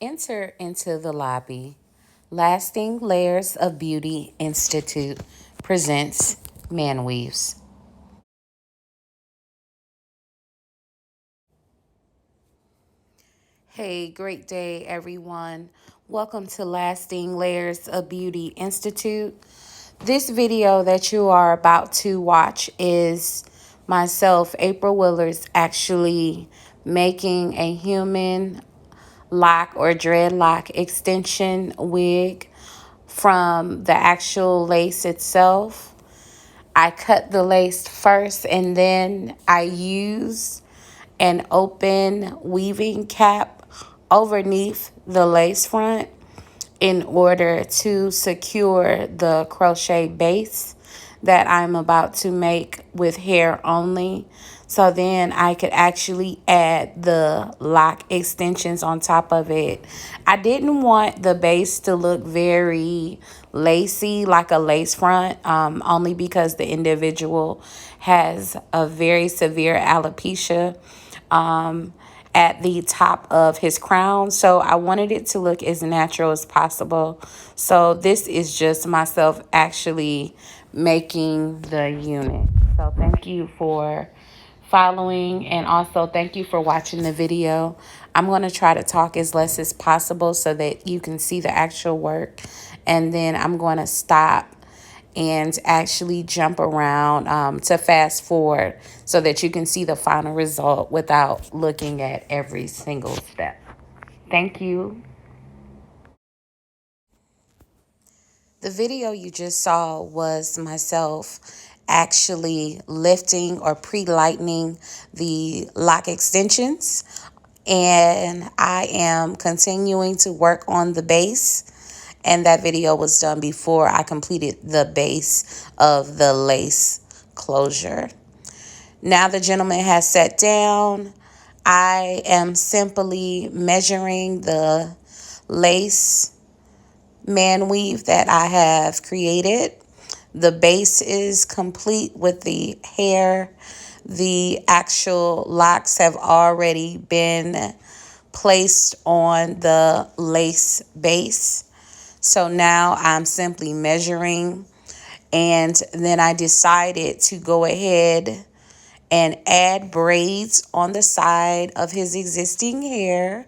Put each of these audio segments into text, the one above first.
Enter into the lobby. Lasting Layers of Beauty Institute presents Man Weaves. Hey, great day, everyone. Welcome to Lasting Layers of Beauty Institute. This video that you are about to watch is myself, April Willars, actually making a human lock or dreadlock extension wig from the actual lace itself. I cut the lace first and then I use an open weaving cap underneath the lace front in order to secure the crochet base that I'm about to make with hair only. So then I could actually add the lock extensions on top of it. I didn't want the base to look very lacy, like a lace front, only because the individual has a very severe alopecia. At the top of his crown. So I wanted it to look as natural as possible. So this is just myself actually making the unit. So thank you for following, and also thank you for watching the video. I'm going to try to talk as less as possible so that you can see the actual work, and then I'm going to stop and actually jump around to fast forward so that you can see the final result without looking at every single step. Thank you. The video you just saw was myself actually lifting or pre-lightening the lock extensions, and I am continuing to work on the base, and that video was done before I completed the base of the lace closure. Now the gentleman has sat down. I am simply measuring the lace man weave that I have created. The base is complete with the hair. The actual locks have already been placed on the lace base. So now I'm simply measuring, and then I decided to go ahead and add braids on the side of his existing hair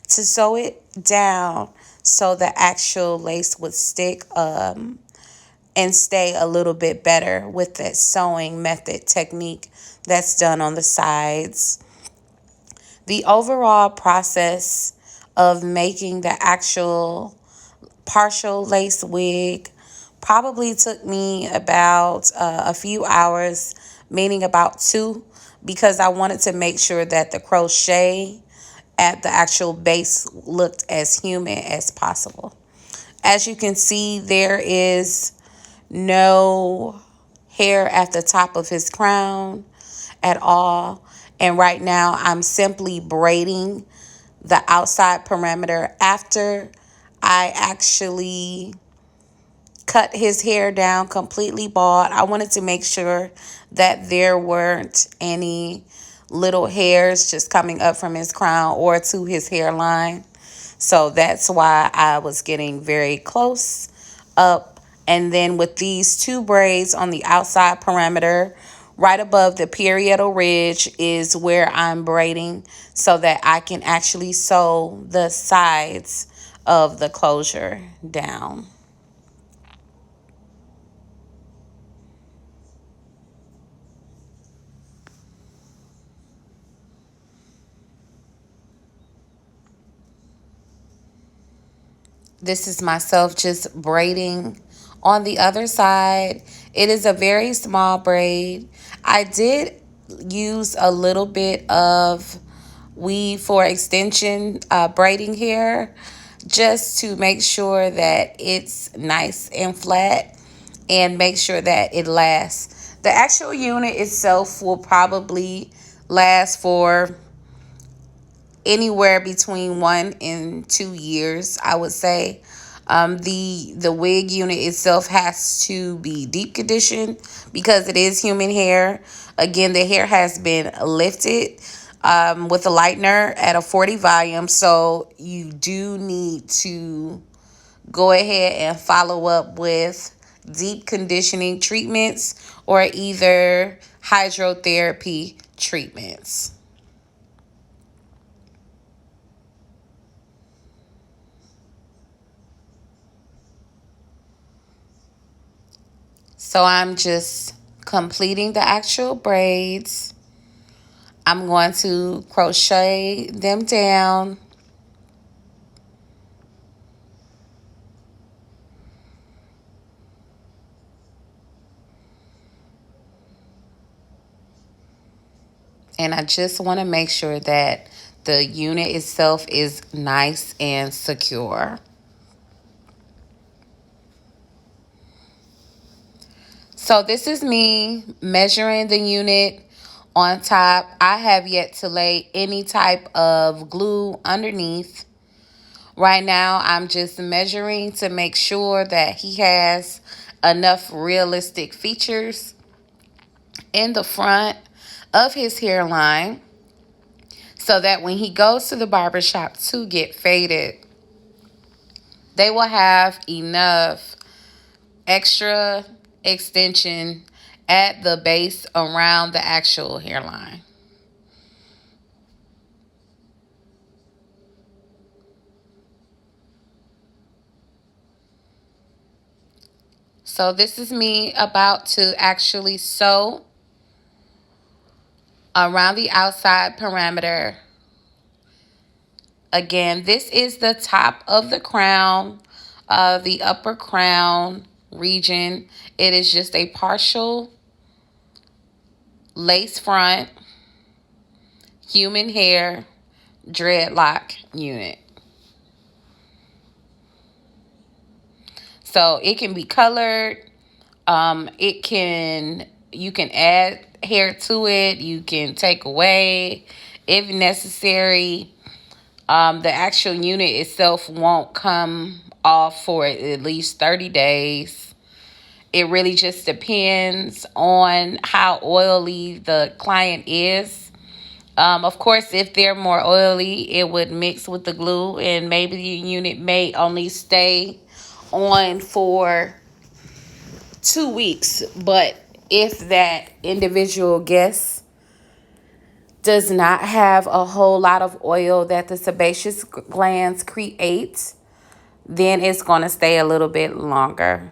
to sew it down so the actual lace would stick and stay a little bit better with that sewing method technique that's done on the sides. The overall process of making the actual partial lace wig probably took me about a few hours, meaning about 2, because I wanted to make sure that the crochet at the actual base looked as human as possible. As you can see, there is no hair at the top of his crown at all. And right now I'm simply braiding the outside perimeter after I actually cut his hair down completely bald. I wanted to make sure that there weren't any little hairs just coming up from his crown or to his hairline. So that's why I was getting very close up. And then with these 2 braids on the outside perimeter, right above the parietal ridge is where I'm braiding so that I can actually sew the sides of the closure down. This is myself just braiding on the other side. It is a very small braid. I did use a little bit of weave for extension braiding here just to make sure that it's nice and flat and make sure that it lasts. The actual unit itself will probably last for anywhere between 1 and 2 years, I would say. The wig unit itself has to be deep conditioned because it is human hair. Again, the hair has been lifted with a lightener at a 40 volume. So you do need to go ahead and follow up with deep conditioning treatments or either hydrotherapy treatments. So I'm just completing the actual braids. I'm going to crochet them down. And I just want to make sure that the unit itself is nice and secure. So this is me measuring the unit on top. I have yet to lay any type of glue underneath. Right now, I'm just measuring to make sure that he has enough realistic features in the front of his hairline so that when he goes to the barbershop to get faded, they will have enough extra extension at the base around the actual hairline. So this is me about to actually sew around the outside perimeter. Again, this is the top of the crown, the upper crown region. It is just a partial lace front, human hair, dreadlock unit. So it can be colored. It can, you can add hair to it. You can take away if necessary. The actual unit itself won't come off for at least 30 days. It really just depends on how oily the client is. Of course, if they're more oily, it would mix with the glue and maybe the unit may only stay on for 2 weeks. But if that individual guest does not have a whole lot of oil that the sebaceous glands create, then it's going to stay a little bit longer.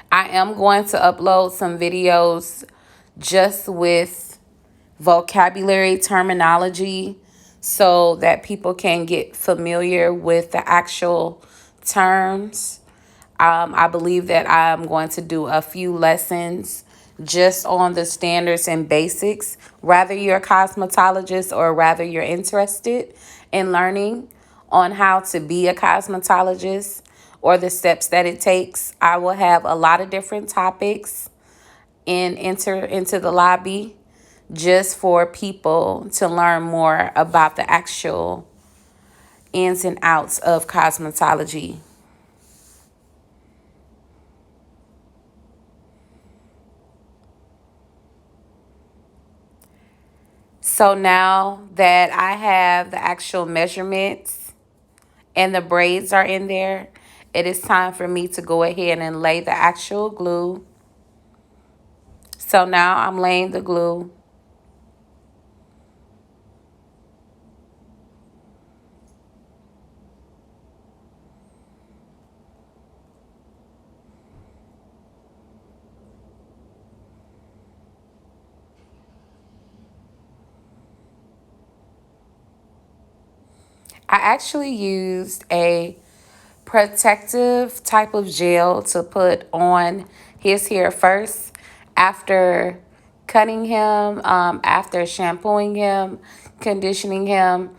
I am going to upload some videos just with vocabulary terminology so that people can get familiar with the actual terms. I believe that I'm going to do a few lessons just on the standards and basics. Rather you're a cosmetologist or rather you're interested in learning on how to be a cosmetologist or the steps that it takes, I will have a lot of different topics and enter into the lobby just for people to learn more about the actual ins and outs of cosmetology. So now that I have the actual measurements and the braids are in there, it is time for me to go ahead and lay the actual glue. So now I'm laying the glue. I actually used a protective type of gel to put on his hair first after cutting him, after shampooing him, conditioning him.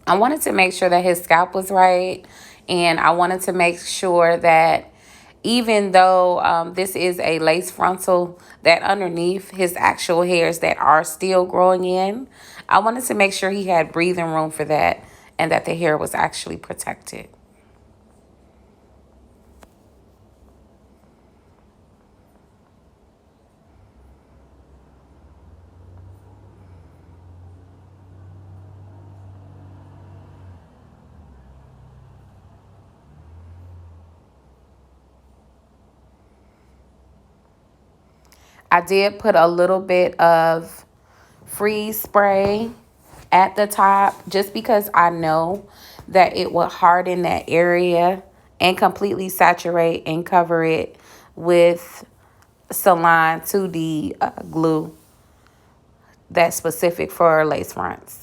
I wanted to make sure that his scalp was right, and I wanted to make sure that even though this is a lace frontal, that underneath his actual hairs that are still growing in, I wanted to make sure he had breathing room for that and that the hair was actually protected. I did put a little bit of freeze spray at the top just because I know that it will harden that area and completely saturate and cover it with Saline 2D glue that's specific for lace fronts.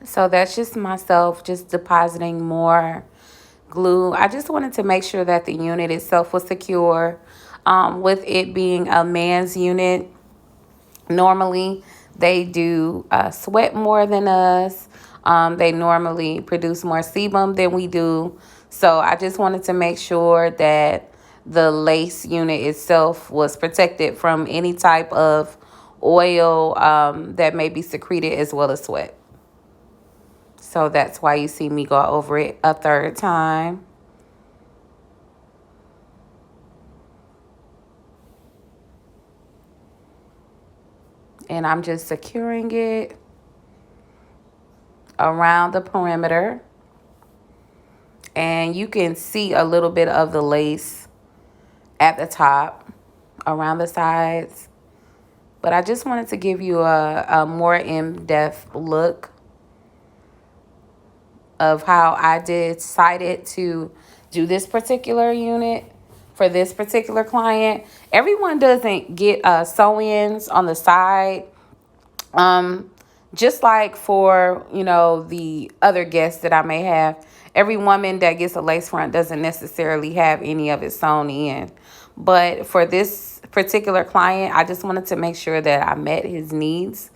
So that's just myself just depositing more glue. I just wanted to make sure that the unit itself was secure. With it being a man's unit, normally they do sweat more than us. They normally produce more sebum than we do. So I just wanted to make sure that the lace unit itself was protected from any type of oil that may be secreted as well as sweat. So that's why you see me go over it a third time. And I'm just securing it around the perimeter. And you can see a little bit of the lace at the top, around the sides. But I just wanted to give you a more in-depth look of how I decided to do this particular unit for this particular client. Everyone doesn't get sew-ins on the side. Just like for, the other guests that I may have, every woman that gets a lace front doesn't necessarily have any of it sewn in. But for this particular client, I just wanted to make sure that I met his needs.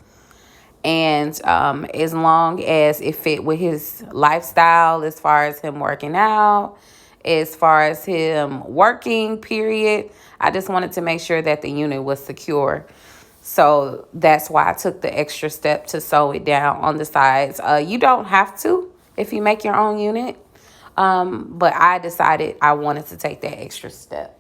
And as long as it fit with his lifestyle, as far as him working out, as far as him working, period, I just wanted to make sure that the unit was secure. So that's why I took the extra step to sew it down on the sides. You don't have to if you make your own unit. But I decided I wanted to take that extra step.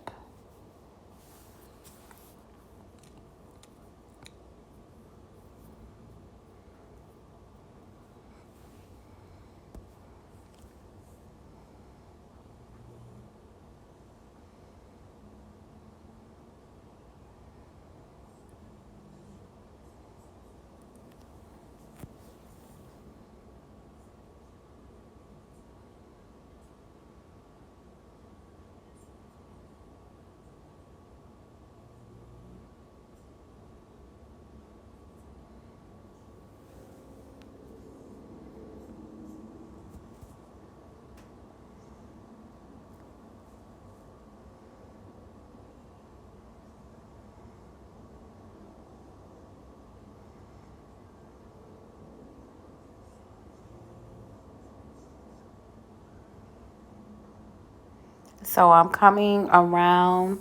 So I'm coming around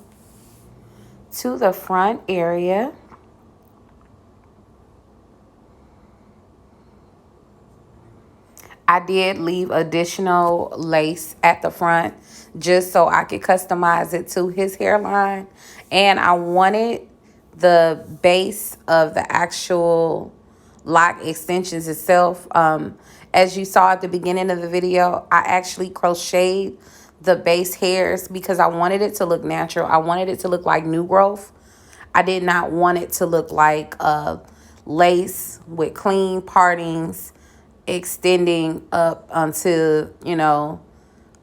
to the front area. I did leave additional lace at the front just so I could customize it to his hairline. And I wanted the base of the actual lock extensions itself. As you saw at the beginning of the video, I actually crocheted the base hairs because I wanted it to look natural. I wanted it to look like new growth. I did not want it to look like lace with clean partings extending up onto,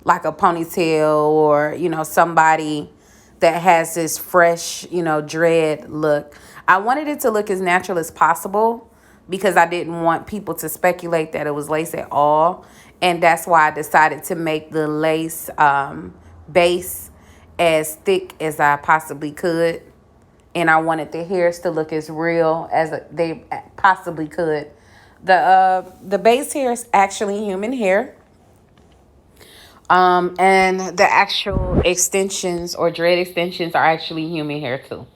like a ponytail or, somebody that has this fresh, dread look. I wanted it to look as natural as possible because I didn't want people to speculate that it was lace at all. And that's why I decided to make the lace base as thick as I possibly could. And I wanted the hairs to look as real as they possibly could. The base hair is actually human hair. And the actual extensions or dread extensions are actually human hair too.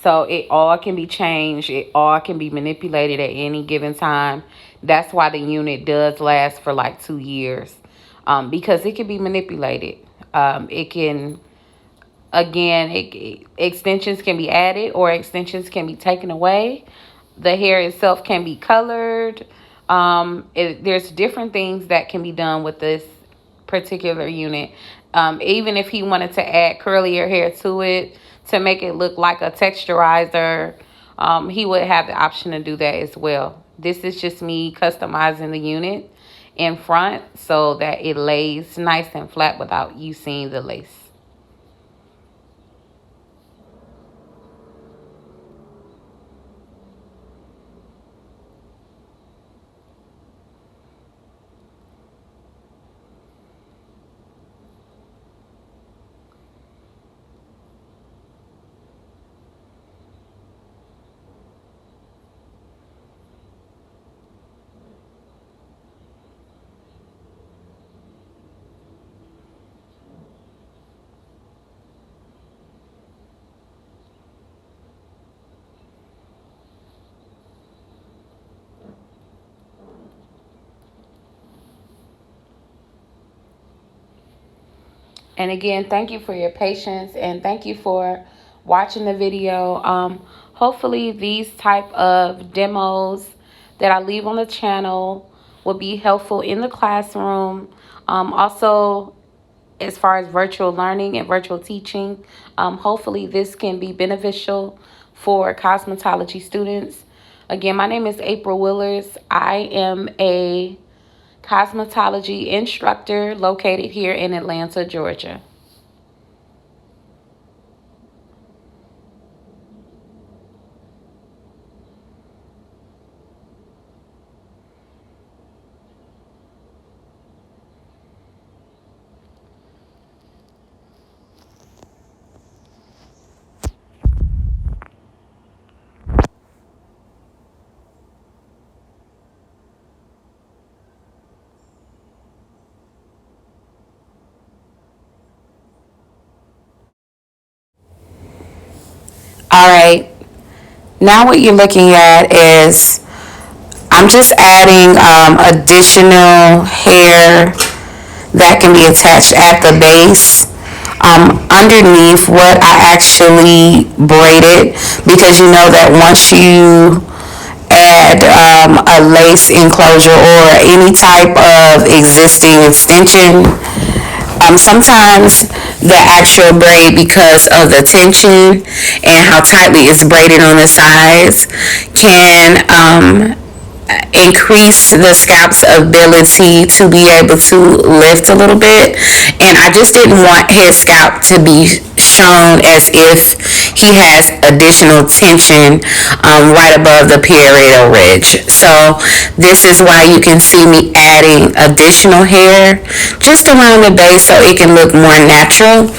So it all can be changed. It all can be manipulated at any given time. That's why the unit does last for like 2 years, because it can be manipulated. It can, again, extensions can be added or extensions can be taken away. The hair itself can be colored. There's different things that can be done with this particular unit. Even if he wanted to add curlier hair to it to make it look like a texturizer, he would have the option to do that as well. This is just me customizing the unit in front so that it lays nice and flat without you seeing the lace. And again, thank you for your patience and thank you for watching the video. Hopefully these type of demos that I leave on the channel will be helpful in the classroom. Also, as far as virtual learning and virtual teaching, hopefully this can be beneficial for cosmetology students. Again, my name is April Willars. I am a cosmetology instructor located here in Atlanta, Georgia. All right, now what you're looking at is I'm just adding additional hair that can be attached at the base, underneath what I actually braided, because you know that once you add a lace enclosure or any type of existing extension, sometimes the actual braid, because of the tension and how tightly it's braided on the sides, can increase the scalp's ability to be able to lift a little bit. And I just didn't want his scalp to be shown as if he has additional tension right above the parietal ridge. So this is why you can see me adding additional hair just around the base so it can look more natural.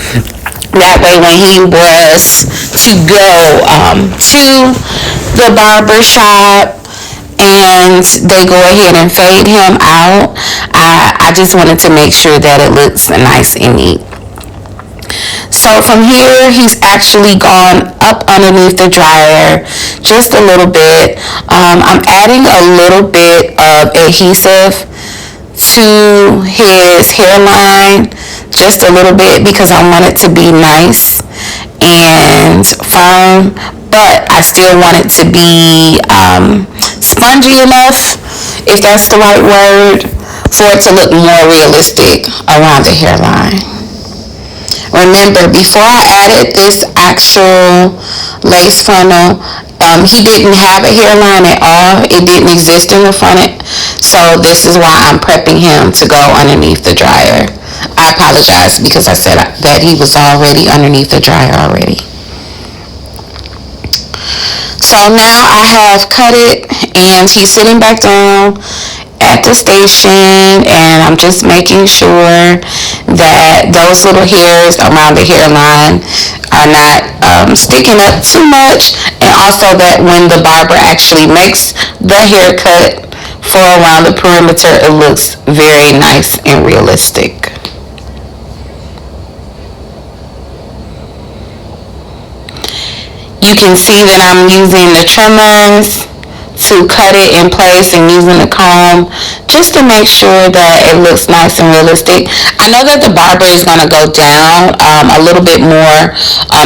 That way when he was to go to the barber shop and they go ahead and fade him out, I just wanted to make sure that it looks nice and neat. So from here, he's actually gone up underneath the dryer just a little bit. I'm adding a little bit of adhesive to his hairline, just a little bit, because I want it to be nice and firm, but I still want it to be spongy enough, if that's the right word, for it to look more realistic around the hairline. Remember, before I added this actual lace frontal, he didn't have a hairline at all. It didn't exist in the front. So this is why I'm prepping him to go underneath the dryer. I apologize because I said that he was already underneath the dryer already. So now I have cut it and he's sitting back down at the station, and I'm just making sure that those little hairs around the hairline are not sticking up too much, and also that when the barber actually makes the haircut for around the perimeter, it looks very nice and realistic. You can see that I'm using the trimmers to cut it in place and using the comb just to make sure that it looks nice and realistic. I know that the barber is going to go down a little bit more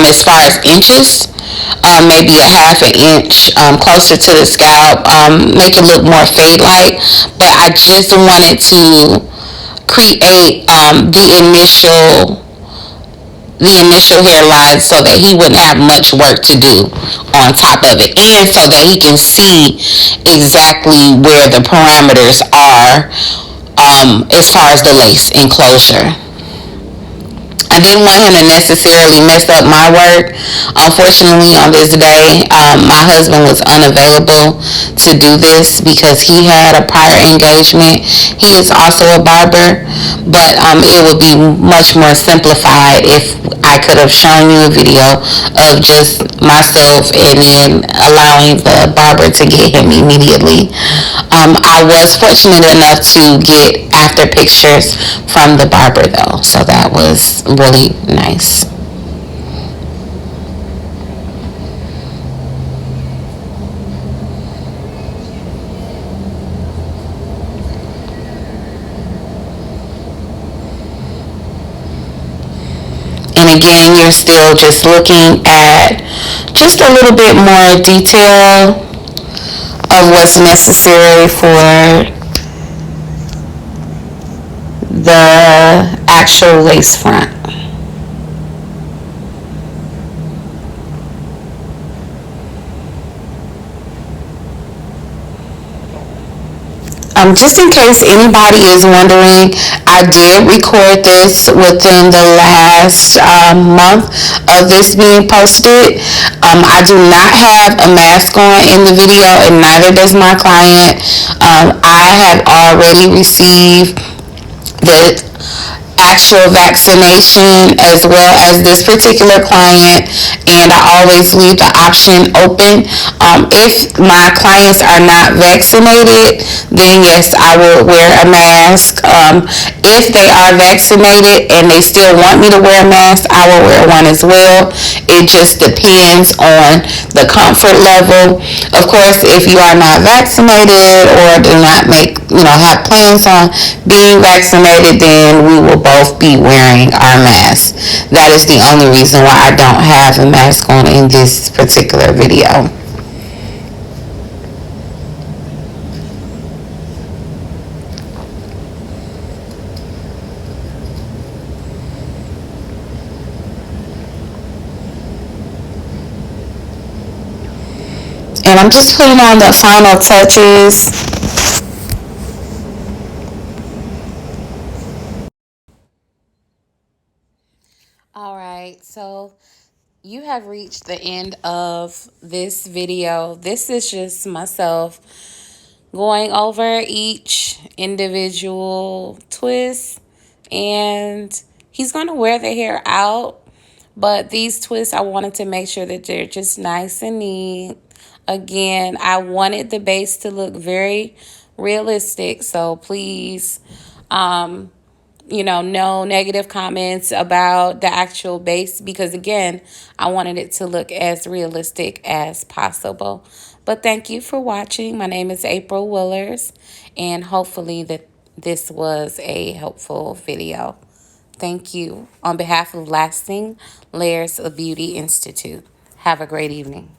as far as inches, maybe a half an inch closer to the scalp, make it look more fade-like, but I just wanted to create the initial hairline so that he wouldn't have much work to do on top of it, and so that he can see exactly where the parameters are as far as the lace enclosure. I didn't want him to necessarily mess up my work. Unfortunately, on this day, my husband was unavailable to do this because he had a prior engagement. He is also a barber, but it would be much more simplified if I could have shown you a video of just myself and then allowing the barber to get him immediately. I was fortunate enough to get after pictures from the barber though, so that was really nice. And again, you're still just looking at just a little bit more detail of what's necessary for the actual lace front. Just in case anybody is wondering, I did record this within the last month of this being posted. I do not have a mask on in the video, and neither does my client. I have already received the actual vaccination as well as this particular client, and I always leave the option open. If my clients are not vaccinated, then yes, I will wear a mask. If they are vaccinated and they still want me to wear a mask, I will wear one as well. It just depends on the comfort level. Of course, if you are not vaccinated or do not have plans on being vaccinated, then we will both be wearing our masks. That is the only reason why I don't have a mask on in this particular video. And I'm just putting on the final touches. All right, so you have reached the end of this video. This is just myself going over each individual twist, and he's going to wear the hair out, but these twists, I wanted to make sure that they're just nice and neat. Again, I wanted the base to look very realistic, so please no negative comments about the actual base, because again, I wanted it to look as realistic as possible. But thank you for watching. My name is April Willars, and hopefully that this was a helpful video. Thank you on behalf of Lasting Layers of Beauty Institute. Have a great evening.